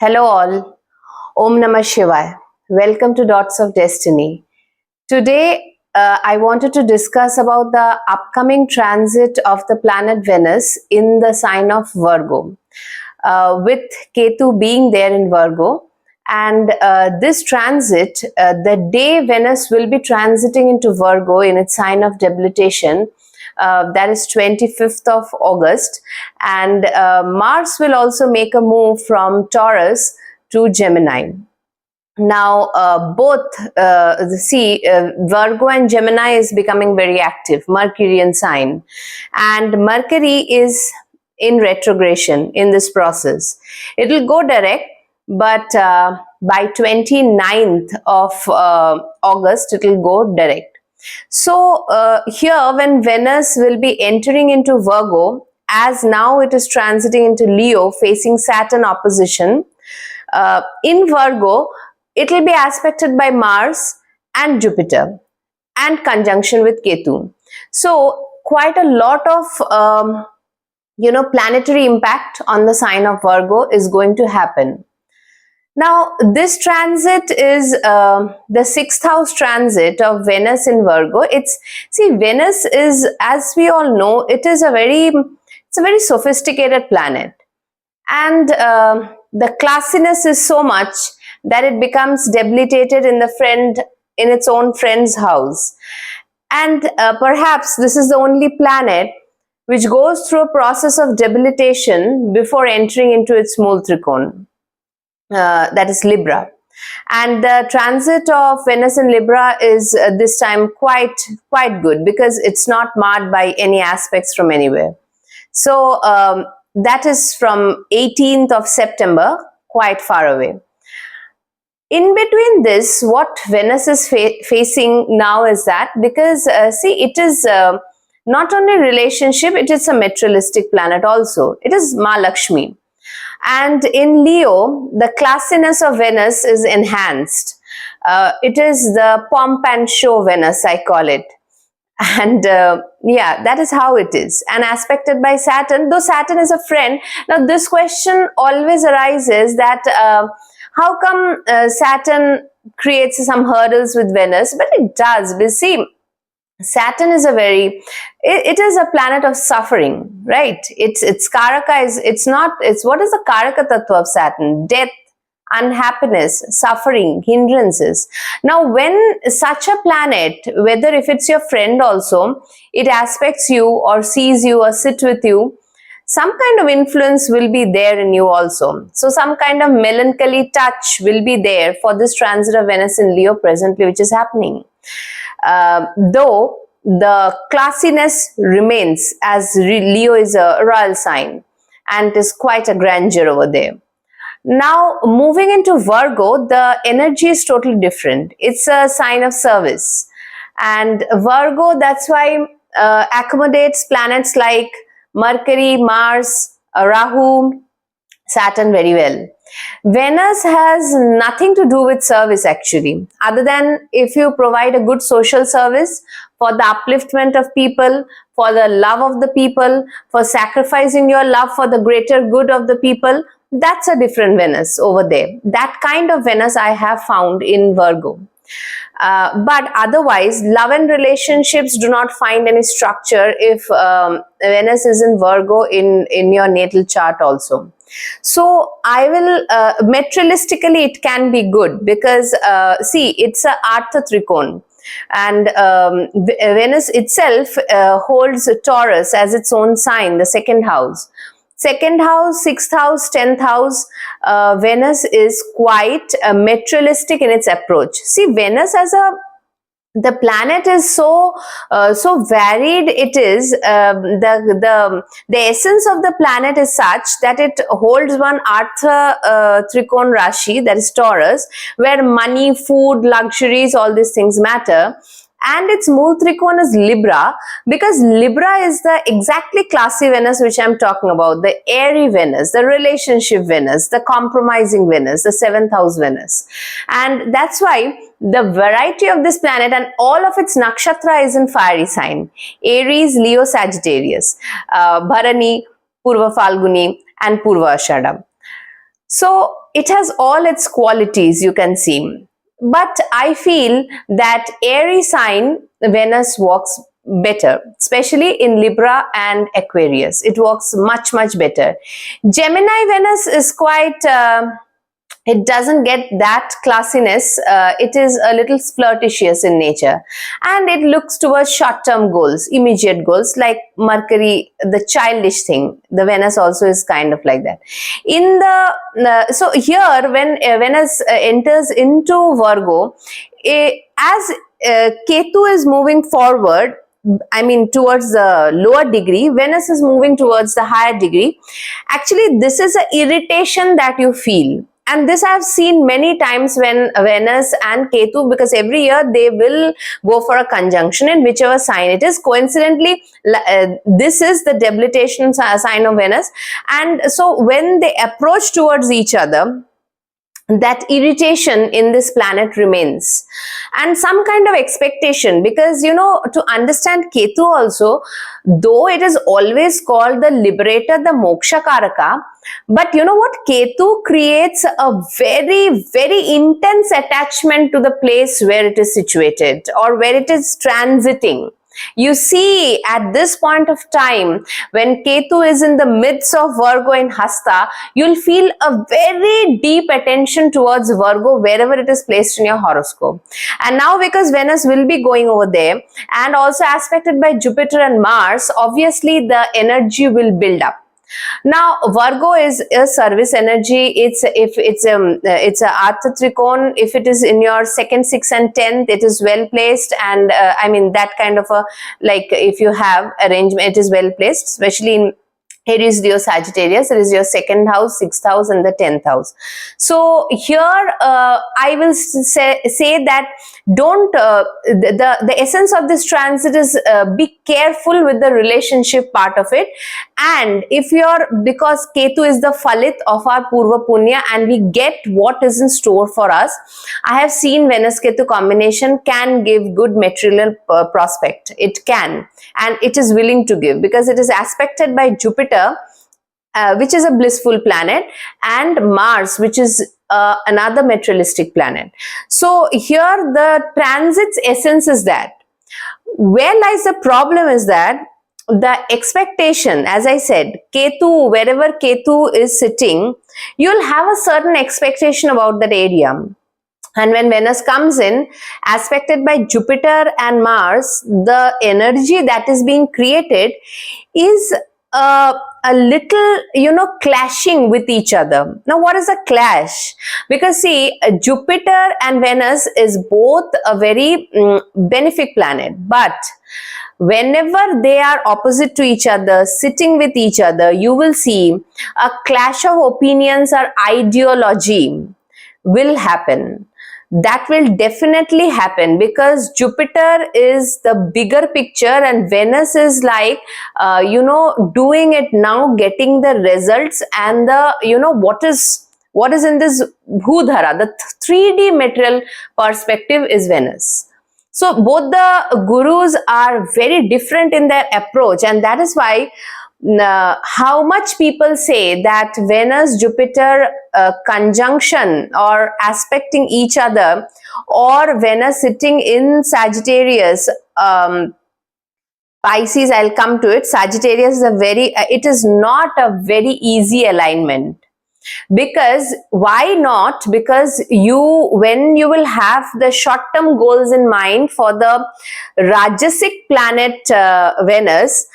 Hello all. Om Namah Shivaya. Welcome to Dots of Destiny. Today I wanted to discuss about the upcoming transit of the planet Venus in the sign of Virgo. With Ketu being there in Virgo, and this transit, the day Venus will be transiting into Virgo in its sign of debilitation, that is 25th of August, and Mars will also make a move from Taurus to Gemini. Now, Virgo and Gemini is becoming very active, Mercurian sign, and Mercury is in retrogression in this process. It will go direct, but by 29th of August, it will go direct. So here, when Venus will be entering into Virgo, as now it is transiting into Leo, facing Saturn opposition, in Virgo, it will be aspected by Mars and Jupiter and conjunction with Ketu. So quite a lot of planetary impact on the sign of Virgo is going to happen. Now, this transit is the sixth house transit of Venus in Virgo. Venus is, as we all know, it's a very sophisticated planet, and the classiness is so much that it becomes debilitated in its own friend's house, and perhaps this is the only planet which goes through a process of debilitation before entering into its Mool Trikon. That is Libra, and the transit of Venus in Libra is this time quite good, because it's not marred by any aspects from anywhere. So that is from 18th of September, quite far away. In between this, what Venus is facing now is that, because it is not only relationship, it is a materialistic planet also. It is Ma Lakshmi. And in Leo, the classiness of Venus is enhanced. It is the pomp and show Venus, I call it. And that is how it is. And aspected by Saturn, though Saturn is a friend. Now, this question always arises that how come Saturn creates some hurdles with Venus? But it does. But see, Saturn is it is a planet of suffering, right? Its Karaka is, what is the Karaka Tattva of Saturn? Death, unhappiness, suffering, hindrances. Now, when such a planet, whether if it's your friend also, it aspects you or sees you or sit with you, some kind of influence will be there in you also. So some kind of melancholy touch will be there for this transit of Venus in Leo presently, which is happening. Though the classiness remains, as Leo is a royal sign and it is quite a grandeur over there. Now, moving into Virgo, the energy is totally different. It's a sign of service, and Virgo, that's why accommodates planets like Mercury, Mars, Rahu, Saturn very well. Venus has nothing to do with service actually, other than if you provide a good social service for the upliftment of people, for the love of the people, for sacrificing your love for the greater good of the people. That's a different Venus over there. That kind of Venus I have found in Virgo. But otherwise, love and relationships do not find any structure if Venus is in Virgo in your natal chart also. So I will, materialistically it can be good, because it's a Artha Trikon, and Venus itself holds Taurus as its own sign, the second house. Second house, sixth house, 10th house, Venus is quite materialistic in its approach. See, Venus as the planet is so varied. It is the essence of the planet is such that it holds one Artha Trikon Rashi, that is Taurus, where money, food, luxuries, all these things matter. And its Mool Trikon is Libra, because Libra is the exactly classy Venus which I'm talking about, the airy Venus, the relationship Venus, the compromising Venus, the 7th house Venus. And that's why the variety of this planet and all of its nakshatra is in fiery sign: Aries, Leo, Sagittarius, Bharani, Purva Falguni and Purva Ashadha. So it has all its qualities, you can see. But I feel that Aries sign Venus works better, especially in Libra and Aquarius. It works much, much better. Gemini Venus is quite it doesn't get that classiness. It is a little flirtatious in nature, and it looks towards short-term goals, immediate goals, like Mercury, the childish thing. The Venus also is kind of like that. In the so here, when Venus enters into Virgo, as Ketu is moving forward, I mean towards the lower degree, Venus is moving towards the higher degree. Actually, this is an irritation that you feel. And this I've seen many times when Venus and Ketu, because every year they will go for a conjunction in whichever sign it is. Coincidentally, this is the debilitation sign of Venus. And so when they approach towards each other, that irritation in this planet remains, and some kind of expectation, because to understand Ketu also, though it is always called the liberator, the moksha karaka, but you know what, Ketu creates a very, very intense attachment to the place where it is situated or where it is transiting. You see, at this point of time, when Ketu is in the midst of Virgo in Hasta, you'll feel a very deep attention towards Virgo wherever it is placed in your horoscope. And now, because Venus will be going over there and also aspected by Jupiter and Mars, obviously the energy will build up. Now, Virgo is a service energy. It's a Artha Trikon. If it is in your 2nd, 6th and 10th, it is well placed. And I mean, that kind of a, like, if you have arrangement, it is well placed, especially in Aries, Leo, Sagittarius. It is your 2nd house, 6th house and the 10th house. So here I will say that don't the essence of this transit is be careful with the relationship part of it. And if you're, because Ketu is the Phalit of our Purva Punya and we get what is in store for us, I have seen Venus Ketu combination can give good material prospect. It can, and it is willing to give, because it is aspected by Jupiter, which is a blissful planet, and Mars, which is another materialistic planet. So here the transit's essence is that. Where lies the problem is that the expectation, as I said, Ketu, wherever Ketu is sitting, you'll have a certain expectation about that area. And when Venus comes in, aspected by Jupiter and Mars, the energy that is being created is a little, clashing with each other. Now, what is a clash? Because see, Jupiter and Venus is both a very benefic planet, but whenever they are opposite to each other, sitting with each other, you will see a clash of opinions or ideology will happen. That will definitely happen, because Jupiter is the bigger picture and Venus is like, doing it now, getting the results and the, what is in this Bhudhara, the 3D material perspective is Venus. So both the gurus are very different in their approach, and that is why how much people say that Venus-Jupiter conjunction or aspecting each other, or Venus sitting in Sagittarius, Pisces, I'll come to it. Sagittarius is it is not a very easy alignment. Because why not? Because when you will have the short-term goals in mind for the Rajasic planet Venus,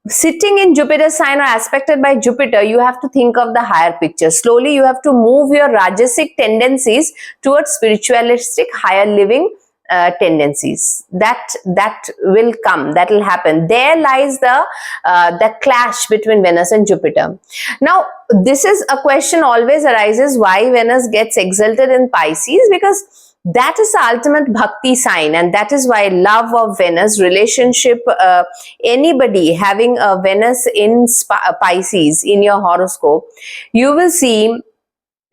sitting in Jupiter's sign or aspected by Jupiter, you have to think of the higher picture. Slowly, you have to move your Rajasic tendencies towards spiritualistic, higher living tendencies. That will come. That will happen. There lies the clash between Venus and Jupiter. Now, this is a question always arises: why Venus gets exalted in Pisces? Because that is the ultimate bhakti sign, and that is why love of Venus, relationship, anybody having a Venus in Pisces in your horoscope, you will see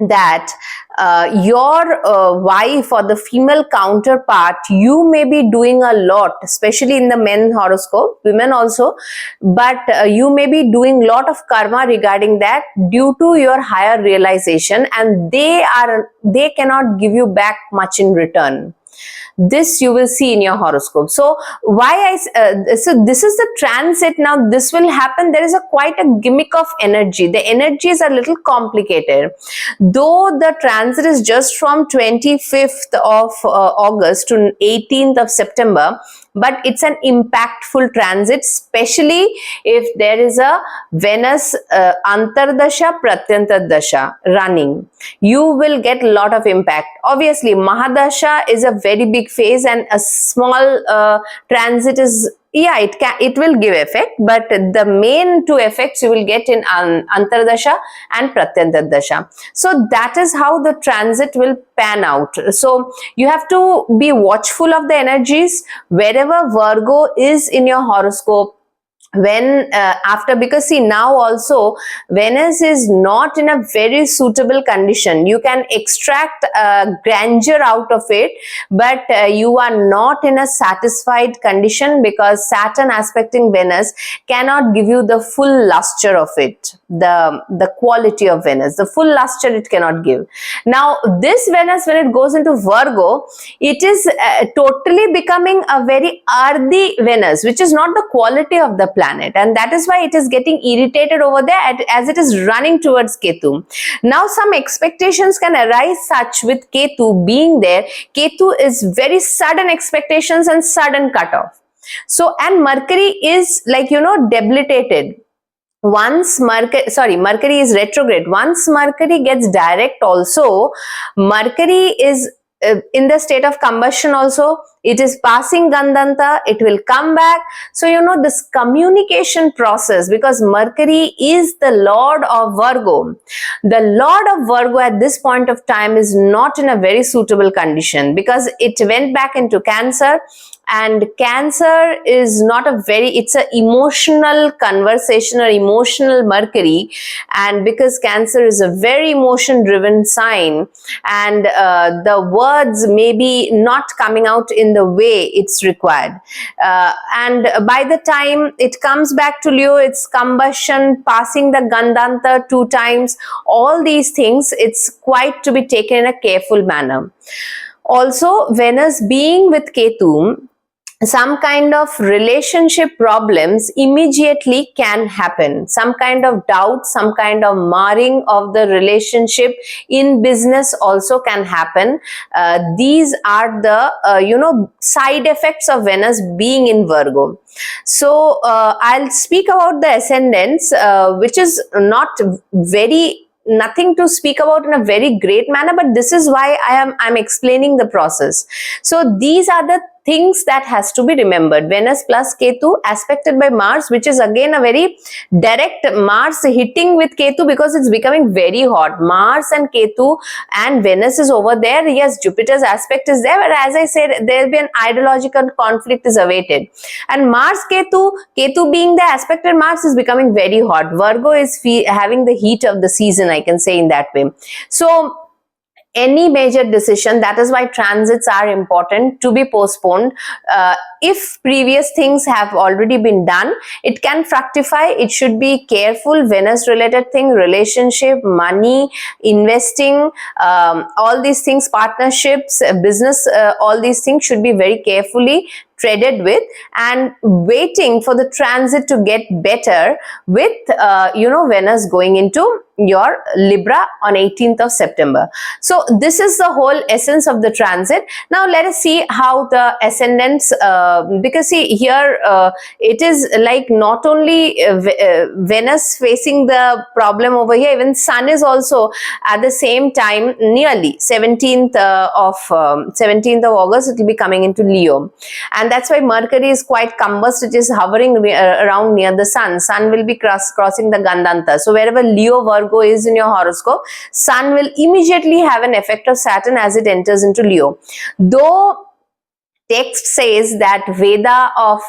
that your wife or the female counterpart, you may be doing a lot, especially in the men horoscope, women also, but you may be doing lot of karma regarding that due to your higher realization, and they cannot give you back much in return. This you will see in your horoscope. So so this is the transit. Now this will happen. There is quite a gimmick of energy. The energies are a little complicated, though the transit is just from 25th of August to 18th of September, but it's an impactful transit, especially if there is a Venus Antardasha Pratyanta Dasha running. You will get a lot of impact. Obviously, Mahadasha is a very big phase, and a small transit is, yeah, it will give effect, but the main two effects you will get in Antardasha and Pratyanta Dasha. So that is how the transit will pan out. So you have to be watchful of the energies wherever Virgo is in your horoscope. When after, because see, now also Venus is not in a very suitable condition. You can extract grandeur out of it, but you are not in a satisfied condition, because Saturn aspecting Venus cannot give you the full luster of it, the quality of Venus, the full luster it cannot give. Now this Venus, when it goes into Virgo, it is totally becoming a very earthy Venus, which is not the quality of the planet, and that is why it is getting irritated over there as it is running towards Ketu. Now some expectations can arise such with Ketu being there. Ketu is very sudden expectations and sudden cutoff. So, and Mercury is like, you know, debilitated. Once Mercury is retrograde. Once Mercury gets direct also, Mercury is in the state of combustion also. It is passing Gandanta, it will come back. So, you know, this communication process, because Mercury is the Lord of Virgo. The Lord of Virgo at this point of time is not in a very suitable condition, because it went back into Cancer, and Cancer is not a very, it's an emotional conversation or emotional Mercury, and because Cancer is a very emotion driven sign, and the words may be not coming out in the way it's required, and by the time it comes back to Leo, it's combustion, passing the Gandanta 2 times, all these things, it's quite to be taken in a careful manner. Also, Venus being with Ketu, some kind of relationship problems immediately can happen. Some kind of doubt, some kind of marring of the relationship in business also can happen. These are the, you know, side effects of Venus being in Virgo. So, I'll speak about the ascendants, which is not very, nothing to speak about in a very great manner, but this is why I'm explaining the process. So these are the things that has to be remembered. Venus plus Ketu aspected by Mars, which is again a very direct Mars hitting with Ketu, because it's becoming very hot. Mars and Ketu and Venus is over there. Yes, Jupiter's aspect is there, but as I said, there will be an ideological conflict is awaited. And Mars Ketu being the aspected Mars is becoming very hot. Virgo is having the heat of the season, I can say in that way. So any major decision, that is why transits are important to be postponed. If previous things have already been done, it can fructify. It should be careful. Venus related thing, relationship, money, investing, all these things, partnerships, business, all these things should be very carefully treaded with, and waiting for the transit to get better with you know, Venus going into your Libra on 18th of September. So this is the whole essence of the transit. Now let us see how the ascendants, because see here it is like not only Venus facing the problem over here, even Sun is also at the same time, nearly 17th of August, it will be coming into Leo, and that's why Mercury is quite combust. It is hovering around near the Sun. Sun will be crossing the Gandanta. So wherever Leo Virgo is in your horoscope, Sun will immediately have an effect of Saturn as it enters into Leo. Though text says that Veda of,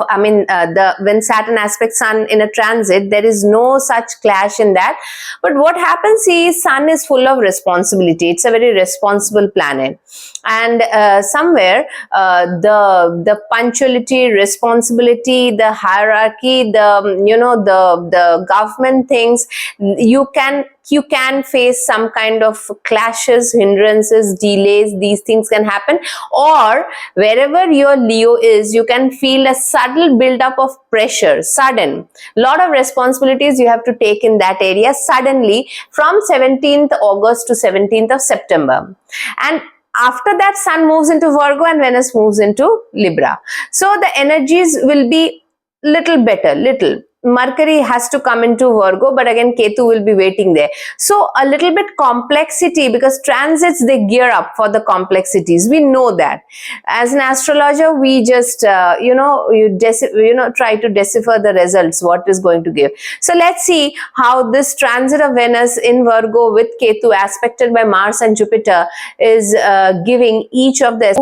when Saturn aspects Sun in a transit, there is no such clash in that. But what happens is Sun is full of responsibility. It's a very responsible planet. And somewhere the punctuality, responsibility, the hierarchy, the government things, you can face some kind of clashes, hindrances, delays. These things can happen. Or wherever your Leo is, you can feel a subtle build-up of pressure, sudden. Lot of responsibilities you have to take in that area suddenly from 17th August to 17th of September. And after that, Sun moves into Virgo and Venus moves into Libra. So the energies will be little better, little. Mercury has to come into Virgo, but again Ketu will be waiting there. So a little bit complexity, because transits, they gear up for the complexities. We know that. As an astrologer, we just try to decipher the results, what is going to give. So let's see how this transit of Venus in Virgo with Ketu aspected by Mars and Jupiter is giving each of this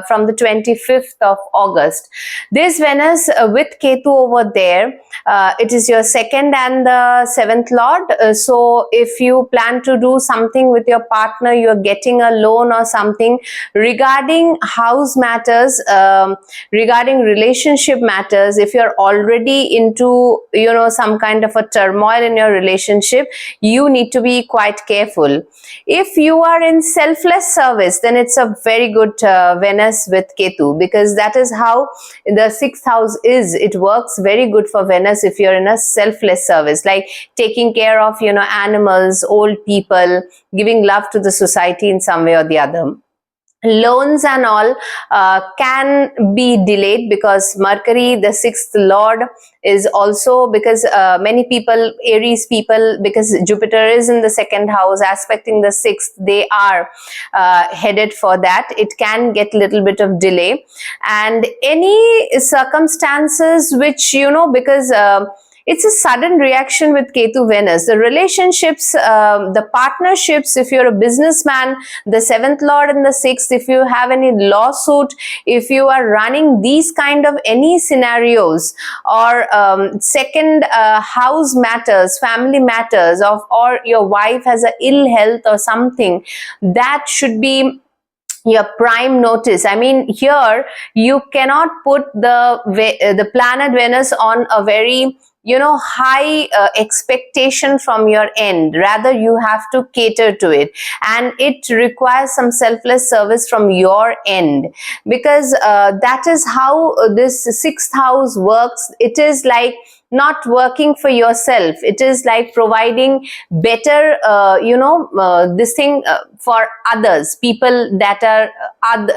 from the 25th of August. This Venus with Ketu over there, it is your second and the seventh lord. So if you plan to do something with your partner, you are getting a loan or something regarding house matters, regarding relationship matters. If you're already into some kind of a turmoil in your relationship, you need to be quite careful. If you are in selfless service, then it's a very good Venus with Ketu, because that is how the sixth house is. It works very good for Venus if you're in a selfless service, like taking care of animals, old people, giving love to the society in some way or the other. Loans and all can be delayed, because Mercury, the sixth lord, is also, because many people, Aries people, because Jupiter is in the second house aspecting the sixth, they are headed for that. It can get a little bit of delay, and any circumstances which because it's a sudden reaction with Ketu Venus. The relationships, the partnerships, if you're a businessman, the seventh lord and the sixth, if you have any lawsuit, if you are running these kind of any scenarios, or second house matters, family matters, or your wife has a ill health or something, that should be your prime notice. I mean, here you cannot put the planet Venus on a very high expectation from your end. Rather, you have to cater to it, and it requires some selfless service from your end, because that is how this sixth house works. It is like not working for yourself. It is like providing better, this thing for others, people that are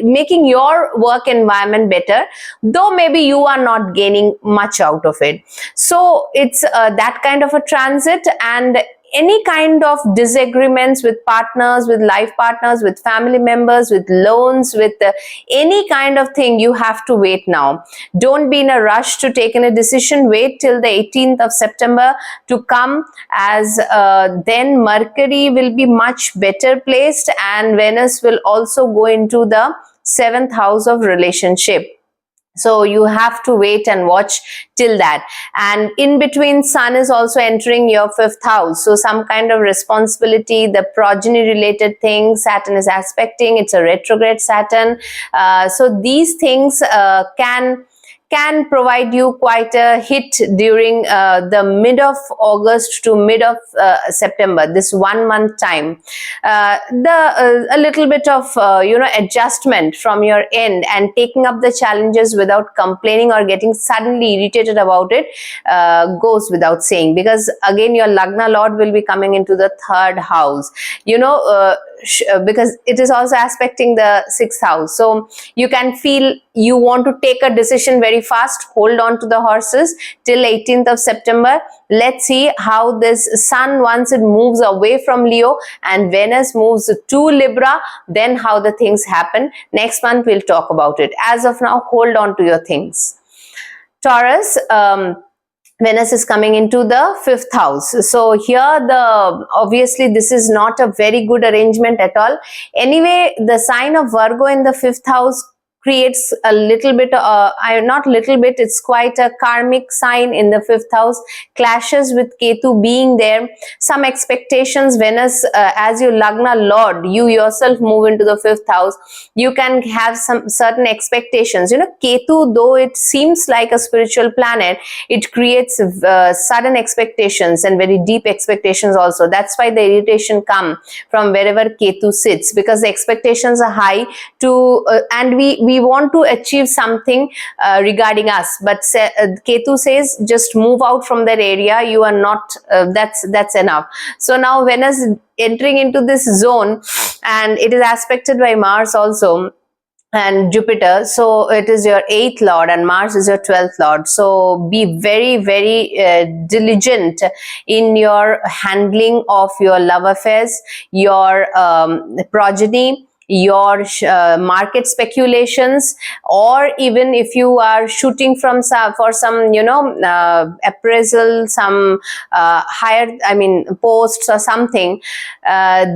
making your work environment better, though maybe you are not gaining much out of it. So it's that kind of a transit, and any kind of disagreements with partners, with life partners, with family members, with loans, with any kind of thing, you have to wait now. Don't be in a rush to take a decision. Wait till the 18th of September to come, as then Mercury will be much better placed, and Venus will also go into the seventh house of relationship. So you have to wait and watch till that. And in between, Sun is also entering your fifth house. So some kind of responsibility, the progeny related things, Saturn is aspecting. It's a retrograde Saturn. So these things can provide you quite a hit during the mid of August to mid of September, this 1 month time. A little bit of adjustment from your end and taking up the challenges without complaining or getting suddenly irritated about it goes without saying, because again your Lagna Lord will be coming into the third house, because it is also aspecting the sixth house. So you can feel you want to take a decision very fast. Hold on to the horses till 18th of September. Let's see how this Sun, once it moves away from Leo and Venus moves to Libra, then how the things happen. Next month we'll talk about it. As of now, hold on to your things. Taurus, Venus is coming into the fifth house. So here obviously this is not a very good arrangement at all. Anyway, the sign of Virgo in the fifth house creates a little bit, not little bit, it's quite a karmic sign in the 5th house, clashes with Ketu being there. Some expectations, Venus as your Lagna Lord, you yourself move into the 5th house, you can have some certain expectations. Ketu, though it seems like a spiritual planet, it creates sudden expectations and very deep expectations also. That's why the irritation come from wherever Ketu sits, because the expectations are high to and we want to achieve something regarding us, but Ketu says just move out from that area, you are not that's enough. So now Venus entering into this zone, and it is aspected by Mars also and Jupiter, so it is your 8th lord and Mars is your 12th lord. So be very, very diligent in your handling of your love affairs, your progeny, your market speculations, or even if you are shooting from for some appraisal, some higher posts or something,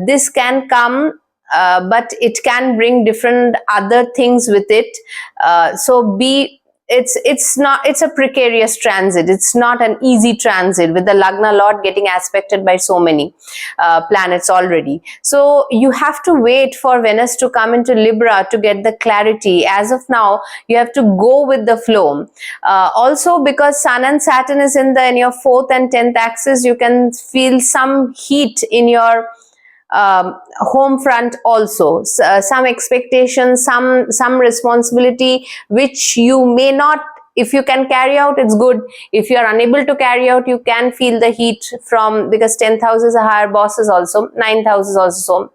this can come, but it can bring different other things with it. So it's a precarious transit. It's not an easy transit with the Lagna Lord getting aspected by so many planets already. So you have to wait for Venus to come into Libra to get the clarity. As of now, you have to go with the flow. Also, because Sun and Saturn is in your 4th and 10th axis, you can feel some heat in your home front also. Some expectations, some responsibility which you may not, if you can carry out, it's good. If you are unable to carry out, you can feel the heat from, because 10th house is a higher bosses also, 9th house is also.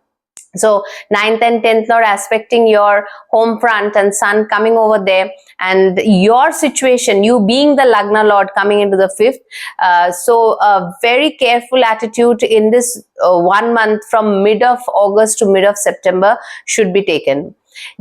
So 9th and 10th lord aspecting your home front and Sun coming over there, and your situation, you being the Lagna Lord coming into the 5th. So a very careful attitude in this 1 month from mid of August to mid of September should be taken.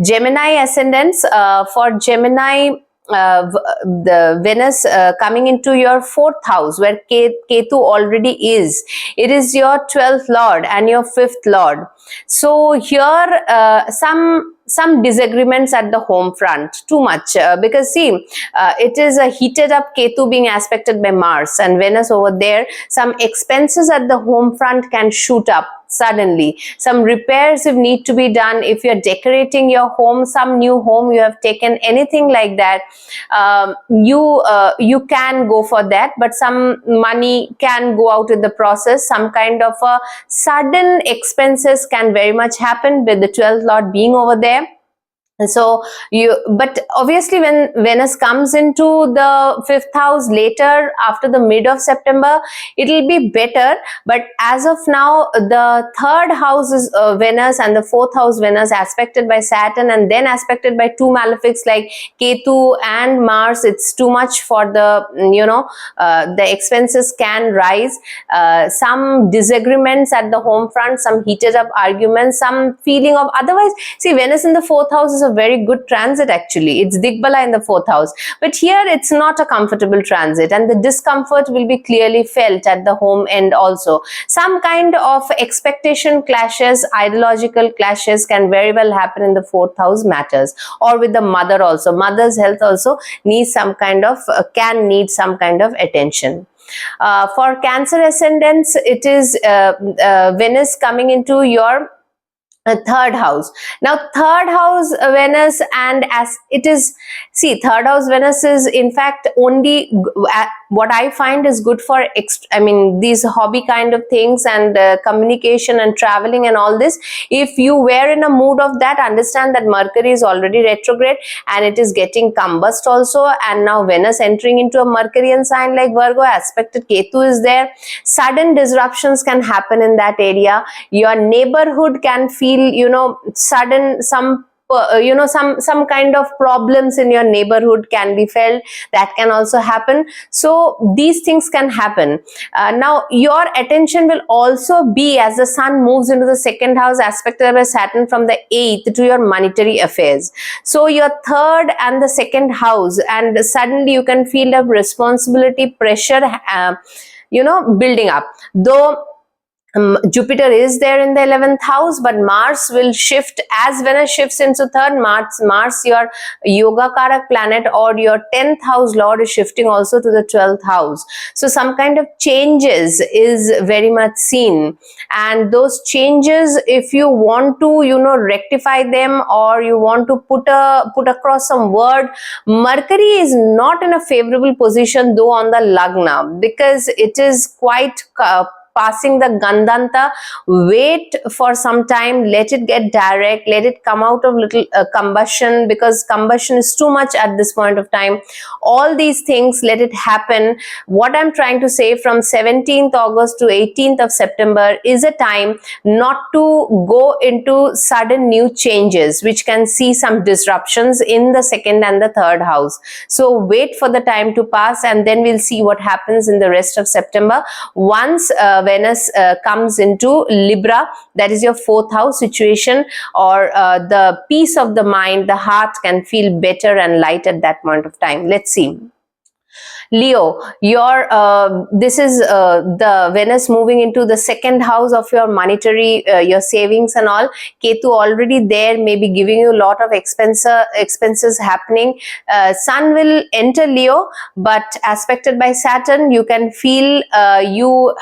Gemini ascendants, for Gemini, the Venus coming into your 4th house where Ketu already is. It is your 12th lord and your 5th lord. So here some disagreements at the home front, too much, because see, it is a heated up Ketu being aspected by Mars and Venus over there. Some expenses at the home front can shoot up suddenly. Some repairs if need to be done. If you're decorating your home, some new home you have taken, anything like that, you can go for that, but some money can go out in the process. Some kind of a sudden expenses can very much happen with the 12th lord being over there. So but obviously when Venus comes into the 5th house later after the mid of September, it will be better. But as of now, the 3rd house is Venus and the 4th house Venus aspected by Saturn and then aspected by 2 malefics like Ketu and Mars. It's too much for the, the expenses can rise. Some disagreements at the home front, some heated up arguments, some feeling of, otherwise, see, Venus in the 4th house is a very good transit actually. It's Digbala in the 4th house, but here it's not a comfortable transit and the discomfort will be clearly felt at the home end also. Some kind of expectation clashes, ideological clashes can very well happen in the 4th house matters, or with the mother also. Mother's health also needs some kind of, can need some kind of attention. For Cancer ascendants, it is Venus coming into your 3rd house. Now 3rd house Venus, and as it is, see, 3rd house Venus is in fact only what I find is good for these hobby kind of things and communication and traveling and all this. If you were in a mood of that, understand that Mercury is already retrograde and it is getting combust also, and now Venus entering into a Mercurian sign like Virgo, aspected Ketu is there. Sudden disruptions can happen in that area. Your neighborhood can feel, sudden, some kind of problems in your neighborhood can be felt. That can also happen. So these things can happen. Now your attention will also be, as the Sun moves into the 2nd house aspected by Saturn from the 8th, to your monetary affairs. So your 3rd and the 2nd house, and suddenly you can feel a responsibility, pressure, building up. Though Jupiter is there in the 11th house, but Mars will shift as Venus shifts into third. Mars, your yoga karak planet or your 10th house lord, is shifting also to the 12th house. So some kind of changes is very much seen, and those changes, if you want to, rectify them, or you want to put across some word, Mercury is not in a favorable position though on the Lagna, because it is quite passing the Gandanta. Wait for some time, let it get direct, let it come out of little combustion, because combustion is too much at this point of time. All these things, let it happen. What I'm trying to say, from 17th August to 18th of September is a time not to go into sudden new changes which can see some disruptions in the second and the third house. So wait for the time to pass, and then we'll see what happens in the rest of September. Once Venus comes into Libra, that is your 4th house situation, or the peace of the mind, the heart can feel better and light at that point of time. Let's see. Leo, this is the Venus moving into the 2nd house of your monetary, your savings and all. Ketu already there, maybe giving you a lot of expenses happening. Sun will enter Leo, but aspected by Saturn, you can feel you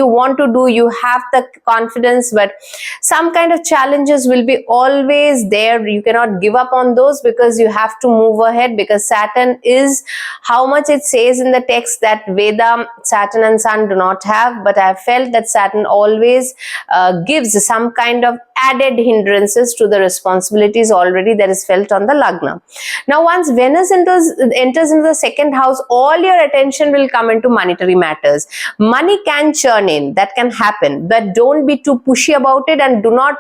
want to do, you have the confidence, but some kind of challenges will be always there. You cannot give up on those, because you have to move ahead, because Saturn is, how much it says in the text that Veda, Saturn and Sun do not have, but I have felt that Saturn always gives some kind of added hindrances to the responsibilities already that is felt on the Lagna. Now once Venus enters into the 2nd house, all your attention will come into monetary matters. Money can churn in, that can happen, but don't be too pushy about it, and do not,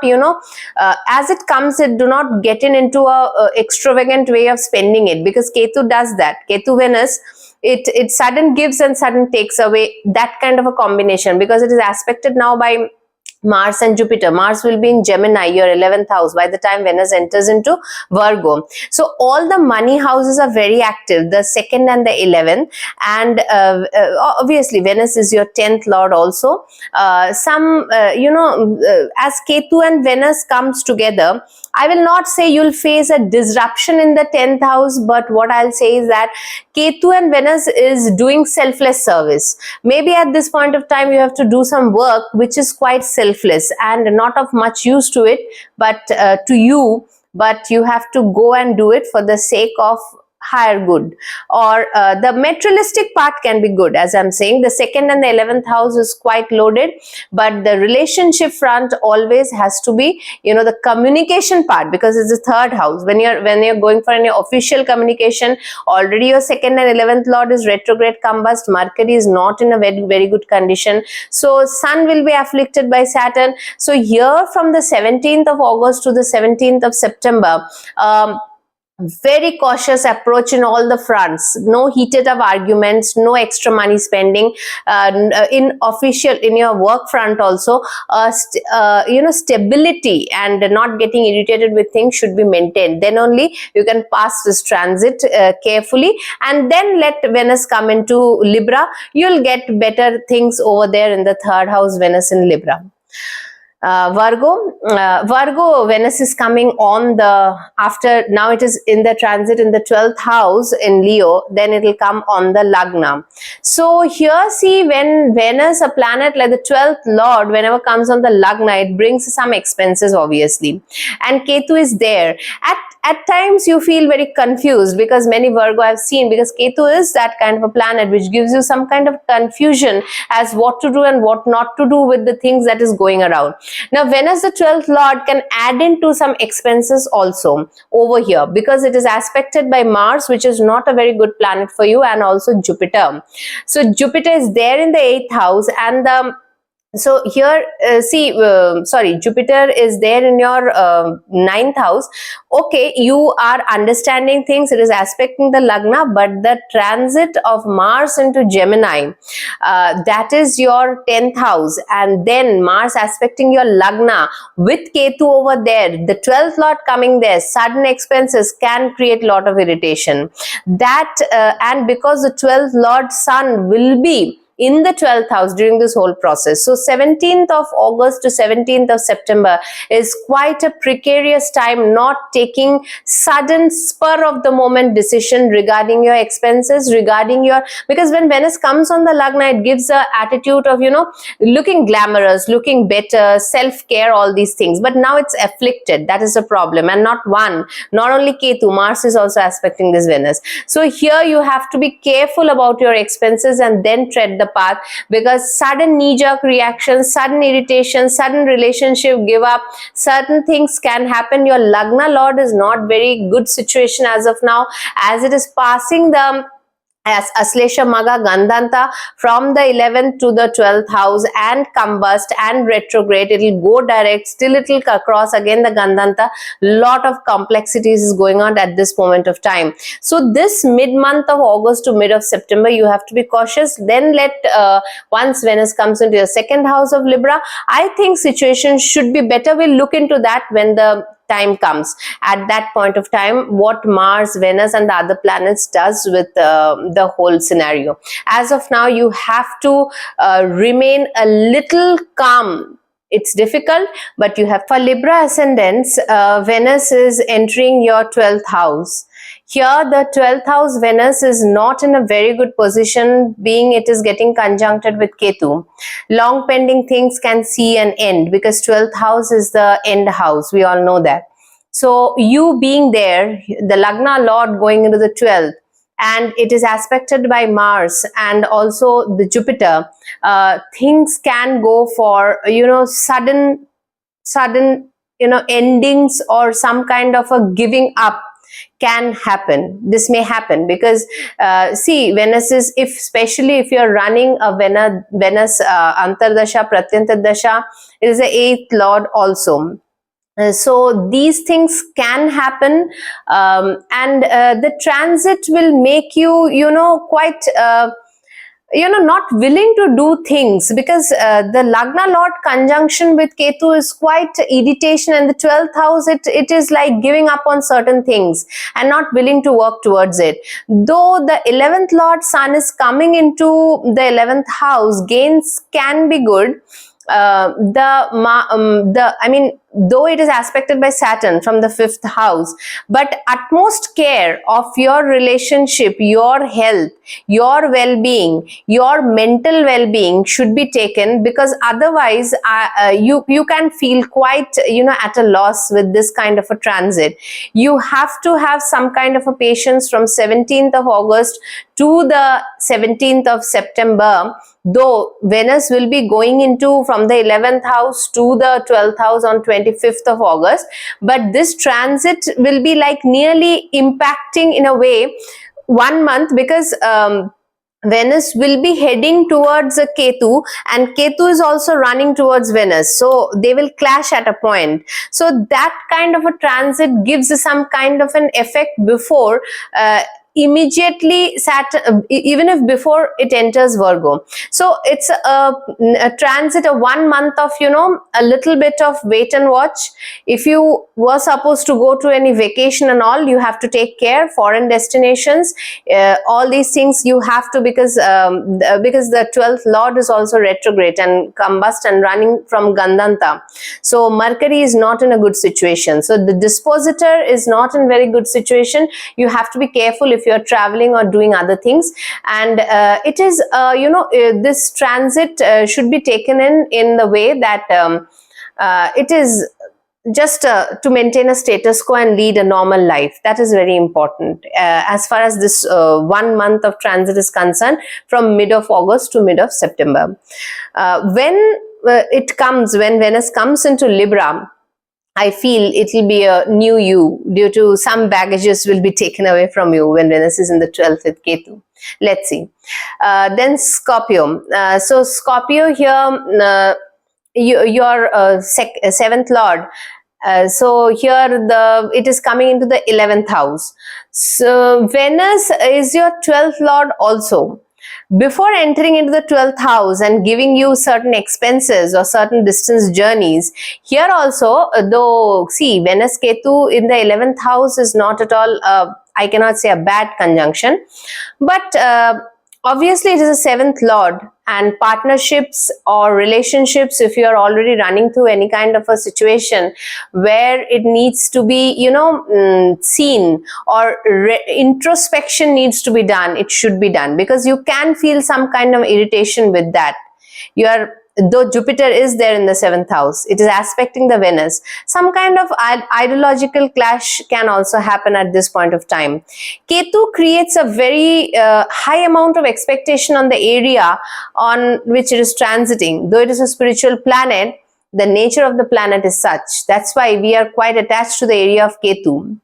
as it comes, do not get into a extravagant way of spending it, because Ketu does that. Ketu Venus, it sudden gives and sudden takes away, that kind of a combination, because it is aspected now by Mars and Jupiter. Mars will be in Gemini, your 11th house, by the time Venus enters into Virgo. So all the money houses are very active, the 2nd and the 11th, and obviously Venus is your 10th lord also. As Ketu and Venus comes together, I will not say you'll face a disruption in the 10th house, but what I'll say is that Ketu and Venus is doing selfless service. Maybe at this point of time you have to do some work which is quite selfless and not of much use to it, but to you, but you have to go and do it for the sake of higher good, or the materialistic part can be good. As I'm saying, the 2nd and the 11th house is quite loaded, but the relationship front always has to be, the communication part, because it's the 3rd house. When you're going for any official communication, already your 2nd and 11th lord is retrograde combust. Mercury is not in a very, very good condition. So Sun will be afflicted by Saturn. So here from the 17th of August to the 17th of September, very cautious approach in all the fronts. No heated up arguments, no extra money spending. In your work front also, stability and not getting irritated with things should be maintained. Then only you can pass this transit carefully, and then let Venus come into Libra. You'll get better things over there in the 3rd house, Venus in Libra. Virgo, Venus is coming on now it is in the transit in the 12th house in Leo, then it will come on the Lagna. So here see, when Venus, a planet like the 12th lord, whenever comes on the Lagna, it brings some expenses obviously, and Ketu is there. At times you feel very confused, because many Virgo I've seen, because Ketu is that kind of a planet which gives you some kind of confusion as what to do and what not to do with the things that is going around. Now Venus, the 12th lord, can add into some expenses also over here, because it is aspected by Mars, which is not a very good planet for you, and also Jupiter. So Jupiter is there in the 8th house, and so here Jupiter is there in your 9th house. Okay, you are understanding things, it is aspecting the Lagna, but the transit of Mars into Gemini, that is your 10th house, and then Mars aspecting your Lagna with Ketu over there, the 12th lord coming there, sudden expenses can create a lot of irritation. And because the 12th lord Sun will be in the 12th house during this whole process. So 17th of August to 17th of September is quite a precarious time, not taking sudden spur of the moment decision regarding your expenses, regarding your, because when Venus comes on the Lagna, it gives a attitude of, looking glamorous, looking better, self-care, all these things. But now it's afflicted. That is a problem. And not only Ketu, Mars is also aspecting this Venus. So here you have to be careful about your expenses and then tread the path, because sudden knee-jerk reactions, sudden irritation, sudden relationship give up, certain things can happen. Your Lagna Lord is not very good situation as of now, as it is passing the as Aslesha Maga Gandanta from the 11th to the 12th house and combust and retrograde. It will go direct, still it will cross again the Gandanta. Lot of complexities is going on at this moment of time. So this mid-month of August to mid of September, you have to be cautious. Then once Venus comes into your second house of Libra, I think situation should be better. We'll look into that when the time comes. At that point of time, what Mars, Venus and the other planets does with the whole scenario. As of now, you have to remain a little calm. It's difficult, but you have. For Libra ascendants, Venus is entering your 12th house. Here, the 12th house Venus is not in a very good position, being it is getting conjuncted with Ketu. Long pending things can see an end, because 12th house is the end house. We all know that. So you being there, the Lagna Lord going into the 12th, and it is aspected by Mars and also the Jupiter, things can go for, sudden, endings, or some kind of a giving up can happen. This may happen because see, Venus is, especially if you're running a Venus Antardasha, Pratyantardasha, it is the 8th Lord also. So these things can happen, and the transit will make you, quite not willing to do things, because the Lagna Lord conjunction with Ketu is quite irritation, and the 12th house, it is like giving up on certain things and not willing to work towards it. Though the 11th Lord Sun is coming into the 11th house, gains can be good. Though it is aspected by Saturn from the 5th house, but utmost care of your relationship, your health, your well-being, your mental well-being should be taken, because otherwise you can feel quite at a loss with this kind of a transit. You have to have some kind of a patience from 17th of August to the 17th of September. Though Venus will be going into from the 11th house to the 12th house on 25th of August, but this transit will be like nearly impacting in a way 1 month, because Venus will be heading towards a Ketu, and Ketu is also running towards Venus. So they will clash at a point. So that kind of a transit gives some kind of an effect before immediately Saturn, even if before it enters Virgo. So it's a transit of 1 month of, a little bit of wait and watch. If you were supposed to go to any vacation and all, you have to take care. Foreign destinations, all these things you have to, because the 12th Lord is also retrograde and combust and running from Gandanta. So Mercury is not in a good situation. So the dispositor is not in very good situation. You have to be careful if you're traveling or doing other things, and it is this transit should be taken in the way that it is just to maintain a status quo and lead a normal life. That is very important as far as this 1 month of transit is concerned, from mid of August to mid of September. When Venus comes into Libra, I feel it will be a new you, due to some baggages will be taken away from you when Venus is in the 12th with Ketu. Let's see. Then Scorpio. So Scorpio here, your 7th Lord. So here it is coming into the 11th house. So Venus is your 12th Lord also. Before entering into the 12th house and giving you certain expenses or certain distance journeys, here also, though, see, Venus Ketu in the 11th house is not at all, I cannot say a bad conjunction, but obviously it is a seventh lord, and partnerships or relationships, if you are already running through any kind of a situation where it needs to be, seen, or introspection needs to be done, it should be done, because you can feel some kind of irritation with that. Though Jupiter is there in the seventh house, it is aspecting the Venus. Some kind of ideological clash can also happen at this point of time. Ketu creates a very high amount of expectation on the area on which it is transiting. Though it is a spiritual planet, the nature of the planet is such. That's why we are quite attached to the area of Ketu.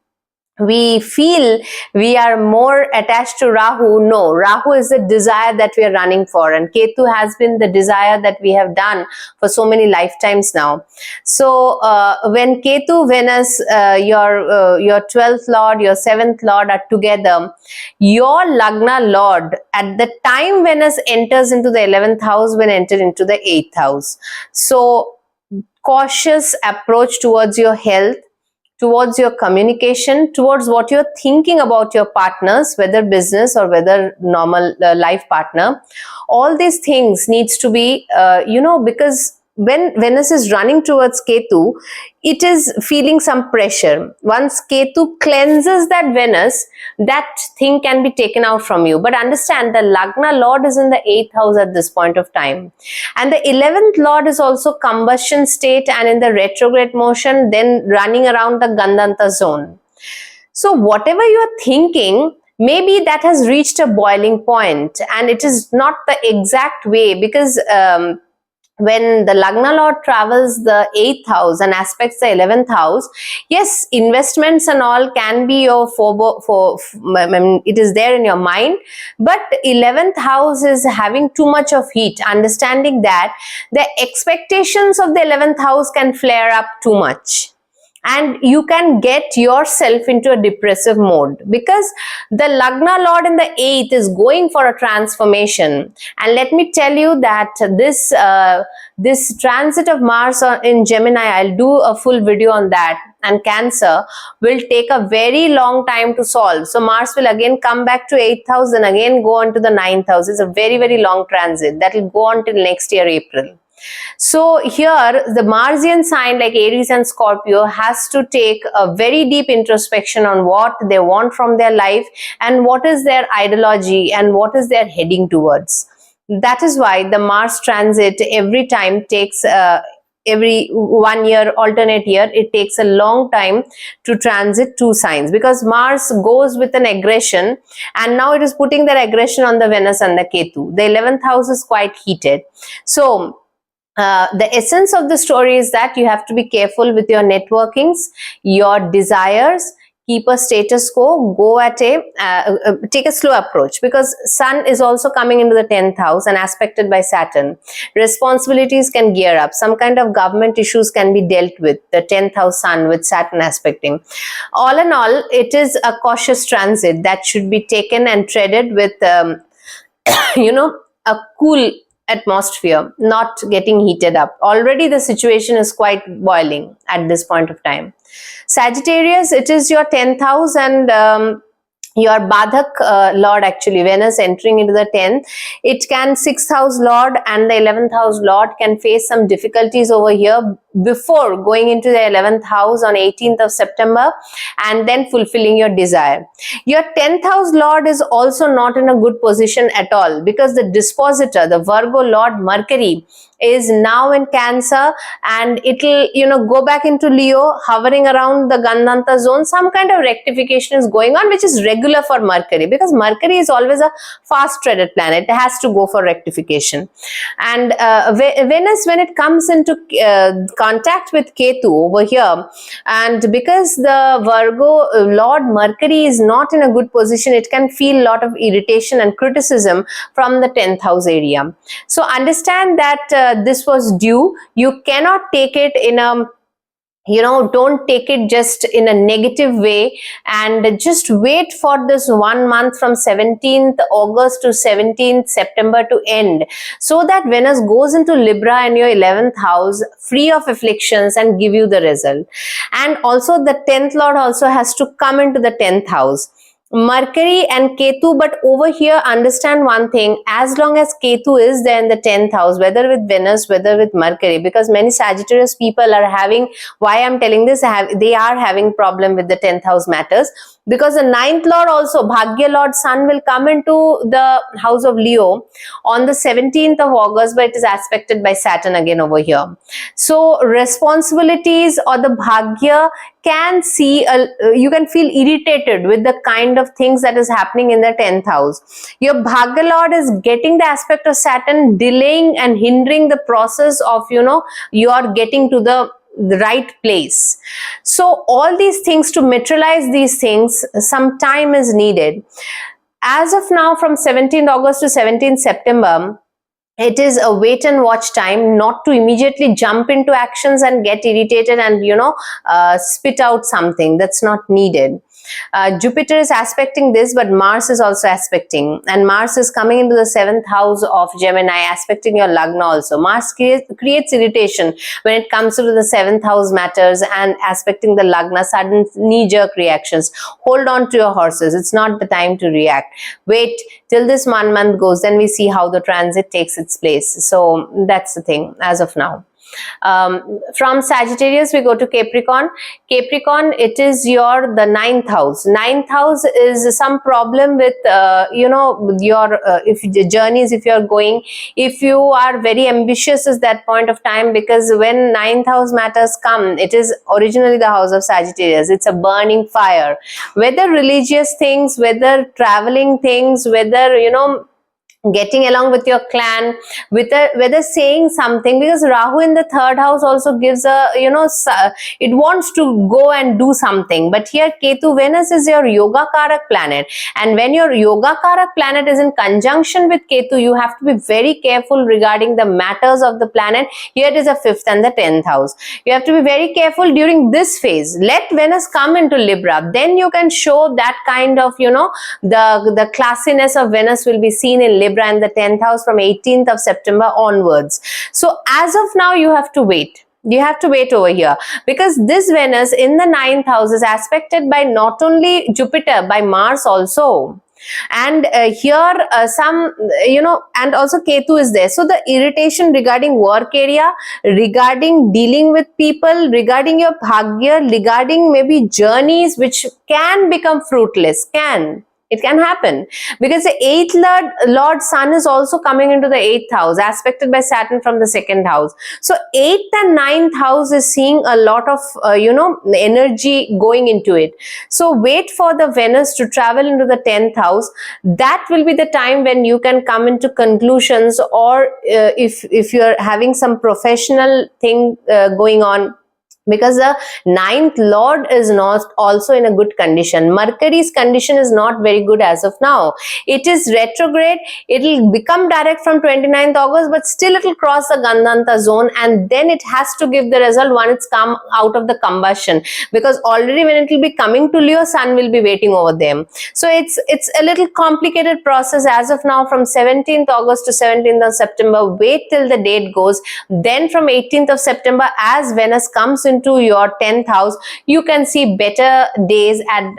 We feel we are more attached to Rahu. No, Rahu is the desire that we are running for, and Ketu has been the desire that we have done for so many lifetimes now. So when Ketu, Venus, your 12th lord, your 7th lord are together, your Lagna lord, at the time Venus enters into the 11th house, will enter into the 8th house. So cautious approach towards your health, towards your communication, towards what you're thinking about your partners, whether business or whether normal life partner. All these things needs to be, because when Venus is running towards Ketu, it is feeling some pressure. Once Ketu cleanses that Venus, that thing can be taken out from you. But understand, the Lagna Lord is in the 8th house at this point of time. And the 11th Lord is also combustion state and in the retrograde motion, then running around the Gandanta zone. So whatever you are thinking, maybe that has reached a boiling point, and it is not the exact way, because when the Lagna Lord travels the 8th house and aspects the 11th house, yes, investments and all can be your it is there in your mind, but 11th house is having too much of heat, understanding that the expectations of the 11th house can flare up too much. And you can get yourself into a depressive mode, because the Lagna Lord in the 8th is going for a transformation. And let me tell you that this transit of Mars in Gemini, I'll do a full video on that, and Cancer will take a very long time to solve. So Mars will again come back to 8th house and again go on to the 9th house. It's a very, very long transit that will go on till next year, April. So here the Marsian sign like Aries and Scorpio has to take a very deep introspection on what they want from their life and what is their ideology and what is their heading towards. That is why the Mars transit every time takes every 1 year, alternate year, it takes a long time to transit two signs, because Mars goes with an aggression and now it is putting that aggression on the Venus and the Ketu. The 11th house is quite heated. So the essence of the story is that you have to be careful with your networkings, your desires, keep a status quo, go at take a slow approach, because Sun is also coming into the 10th house and aspected by Saturn. Responsibilities can gear up. Some kind of government issues can be dealt with, the 10th house Sun with Saturn aspecting. All in all, it is a cautious transit that should be taken and treaded with, a cool atmosphere, not getting heated up. Already the situation is quite boiling at this point of time. Sagittarius, it is your 10th house and your Badhak Lord, actually Venus entering into the 10th. It can 6th house Lord and the 11th house Lord can face some difficulties over here before going into the 11th house on 18th of September and then fulfilling your desire. Your 10th house Lord is also not in a good position at all, because the dispositor, the Virgo Lord Mercury, is now in Cancer and it'll go back into Leo, hovering around the Gandanta zone. Some kind of rectification is going on, which is regular for Mercury, because Mercury is always a fast treaded planet. It has to go for rectification. And Venus, when it comes into contact with Ketu over here, and because the Virgo Lord Mercury is not in a good position, it can feel a lot of irritation and criticism from the 10th house area. So understand that this was due. You cannot take it in a don't take it just in a negative way, and just wait for this 1 month from 17th August to 17th September to end, so that Venus goes into Libra in your 11th house, free of afflictions, and give you the result. And also the 10th Lord also has to come into the 10th house. Mercury and Ketu, but over here understand one thing, as long as Ketu is there in the 10th house, whether with Venus, whether with Mercury, because many Sagittarius people are having, why I'm telling this, they are having problem with the 10th house matters, because the 9th lord also, Bhagya lord Sun, will come into the house of Leo on the 17th of August, but it is aspected by Saturn again over here. So responsibilities or the Bhagya can see, you can feel irritated with the kind of things that is happening in the 10th house. Your Bhagya lord is getting the aspect of Saturn, delaying and hindering the process of, you are getting to the right place. So all these things, to materialize these things, some time is needed. As of now, from 17th August to 17th September, it is a wait and watch time, not to immediately jump into actions and get irritated and spit out something that's not needed. Jupiter is aspecting this, but Mars is also aspecting, and Mars is coming into the 7th house of Gemini, aspecting your Lagna also. Mars creates irritation when it comes to the 7th house matters and aspecting the Lagna, sudden knee-jerk reactions. Hold on to your horses. It's not the time to react. Wait till this 1 month goes, then we see how the transit takes its place. So that's the thing as of now. From Sagittarius we go to Capricorn. Capricorn, it is the 9th house. 9th house is some problem with your if the journeys, if you're going, if you are very ambitious at that point of time, because when 9th house matters come, it is originally the house of Sagittarius. It's a burning fire, whether religious things, whether traveling things, whether getting along with your clan, whether saying something, because Rahu in the 3rd house also gives a it wants to go and do something. But here Ketu, Venus is your yoga karak planet, and when your yoga karak planet is in conjunction with Ketu, you have to be very careful regarding the matters of the planet. Here it is a 5th and the 10th house. You have to be very careful during this phase. Let Venus come into Libra, then you can show that kind of the classiness of Venus will be seen in Libra and the 10th house from 18th of September onwards. So as of now, you have to wait. You have to wait over here, because this Venus in the 9th house is aspected by not only Jupiter, by Mars also. And here some and also Ketu is there. So the irritation regarding work area, regarding dealing with people, regarding your Bhagya, regarding maybe journeys which can become fruitless, it can happen, because the 8th Lord Sun is also coming into the 8th house, aspected by Saturn from the 2nd house. So 8th and 9th house is seeing a lot of energy going into it. So wait for the Venus to travel into the 10th house. That will be the time when you can come into conclusions, or if you're having some professional thing going on, because the 9th lord is not also in a good condition. Mercury's condition is not very good as of now. It is retrograde. It will become direct from 29th August, but still it will cross the Gandanta zone, and then it has to give the result when it's come out of the combustion, because already when it will be coming to Leo, Sun will be waiting over them. So it's a little complicated process as of now, from 17th August to 17th of September. Wait till the date goes. Then from 18th of September, as Venus comes into your 10th house, you can see better days at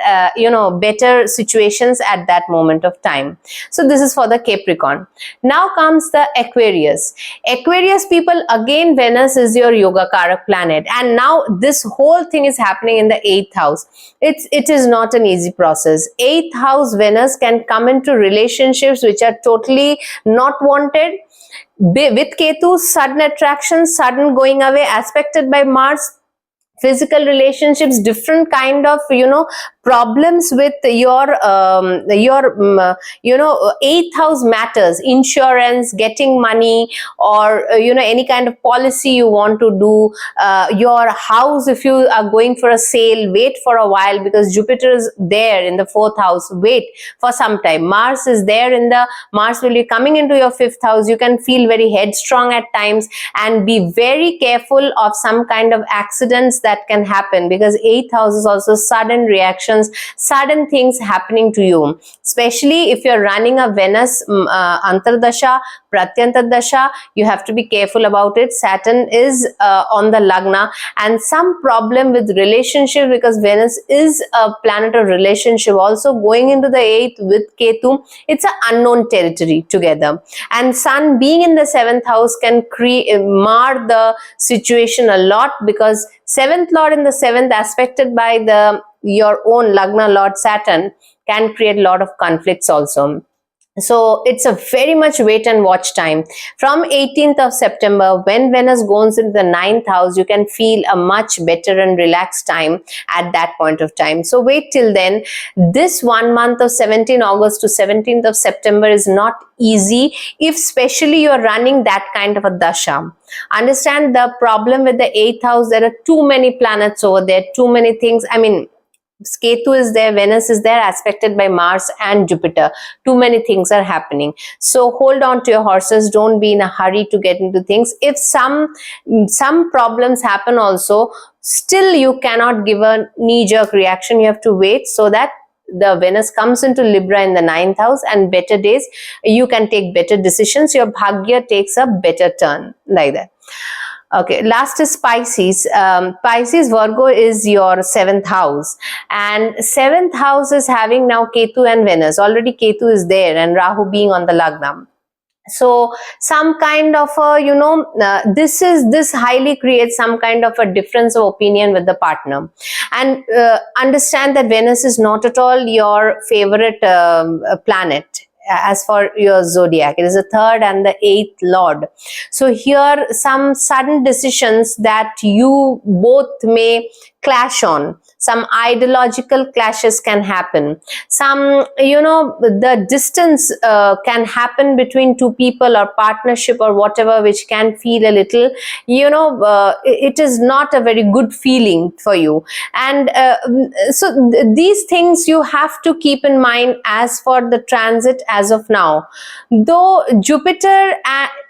better situations at that moment of time. So this is for the Capricorn. Now comes the Aquarius. Aquarius people, again Venus is your yoga karak planet, and now this whole thing is happening in the 8th house. It is not an easy process. 8th house Venus can come into relationships which are totally not wanted. With Ketu, sudden attraction, sudden going away, aspected by Mars. Physical relationships, different kind of problems with your 8th house matters, insurance, getting money, or any kind of policy you want to do, your house, if you are going for a sale, wait for a while, because Jupiter is there in the 4th house. Wait for some time. Mars is there Mars will be coming into your 5th house. You can feel very headstrong at times, and be very careful of some kind of accidents that can happen, because 8th house is also sudden reactions situations, sudden things happening to you, especially if you're running a Venus Antardasha, Pratyantardasha. You have to be careful about it. Saturn is on the Lagna, and some problem with relationship, because Venus is a planet of relationship, also going into the 8th with Ketu. It's an unknown territory together, and Sun being in the 7th house can mar the situation a lot, because 7th lord in the 7th aspected by your own Lagna lord Saturn can create a lot of conflicts also. So it's a very much wait and watch time. From 18th of September, when Venus goes into the 9th house, you can feel a much better and relaxed time at that point of time. So wait till then. This 1 month of 17 August to 17th of September is not easy, if especially you are running that kind of a dasha. Understand the problem with the 8th house. There are too many planets over there, too many things. I mean, Ketu is there, Venus is there, aspected by Mars and Jupiter. Too many things are happening. So hold on to your horses. Don't be in a hurry to get into things. If some problems happen also, still you cannot give a knee-jerk reaction. You have to wait so that the Venus comes into Libra in the 9th house, and better days, you can take better decisions. Your Bhagya takes a better turn, like that. Okay, last is Pisces. Pisces, Virgo is your 7th house, and 7th house is having now Ketu and Venus. Already Ketu is there, and Rahu being on the Lagna. So some kind of a, this highly creates some kind of a difference of opinion with the partner. And understand that Venus is not at all your favorite planet. As for your zodiac, it is the 3rd and the 8th lord. So here some sudden decisions that you both may clash on, some ideological clashes can happen, some the distance can happen between two people or partnership or whatever, which can feel a little, it is not a very good feeling for you. And so these things you have to keep in mind as for the transit as of now. Though Jupiter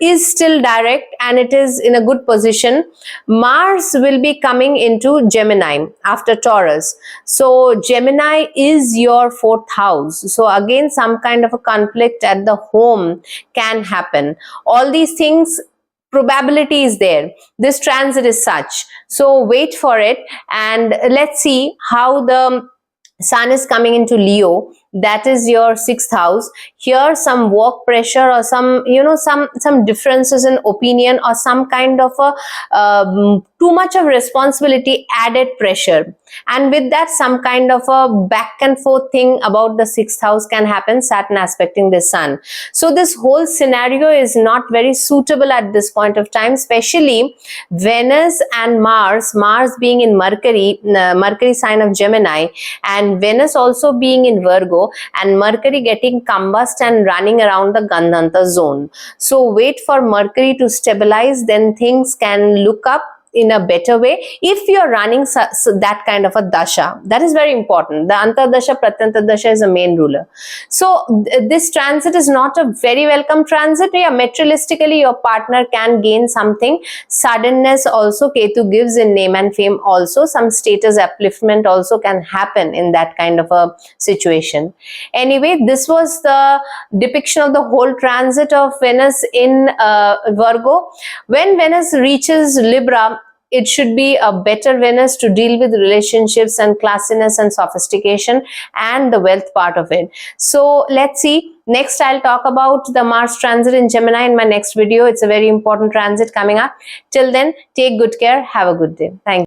is still direct and it is in a good position, Mars will be coming into Gemini after Taurus. So Gemini is your 4th house. So again, some kind of a conflict at the home can happen. All these things, probability is there. This transit is such. So wait for it, and let's see how the Sun is coming into Leo. That is your 6th house. Here some work pressure or some some differences in opinion, or some kind of a too much of responsibility, added pressure, and with that some kind of a back and forth thing about the 6th house can happen, Saturn aspecting the Sun. So this whole scenario is not very suitable at this point of time, especially Venus and Mars being in Mercury sign of Gemini, and Venus also being in Virgo, and Mercury getting combust and running around the Gandhanta zone. So wait for Mercury to stabilize, then things can look up in a better way if you're running that kind of a dasha. That is very important. The Antardasha, Pratyantardasha is a main ruler. So this transit is not a very welcome transit. Yeah, materialistically your partner can gain something. Suddenness also Ketu gives in name and fame also. Some status upliftment also can happen in that kind of a situation. Anyway, this was the depiction of the whole transit of Venus in Virgo. When Venus reaches Libra, it should be a better Venus to deal with relationships and classiness and sophistication and the wealth part of it. So let's see. Next, I'll talk about the Mars transit in Gemini in my next video. It's a very important transit coming up. Till then, take good care. Have a good day. Thank you.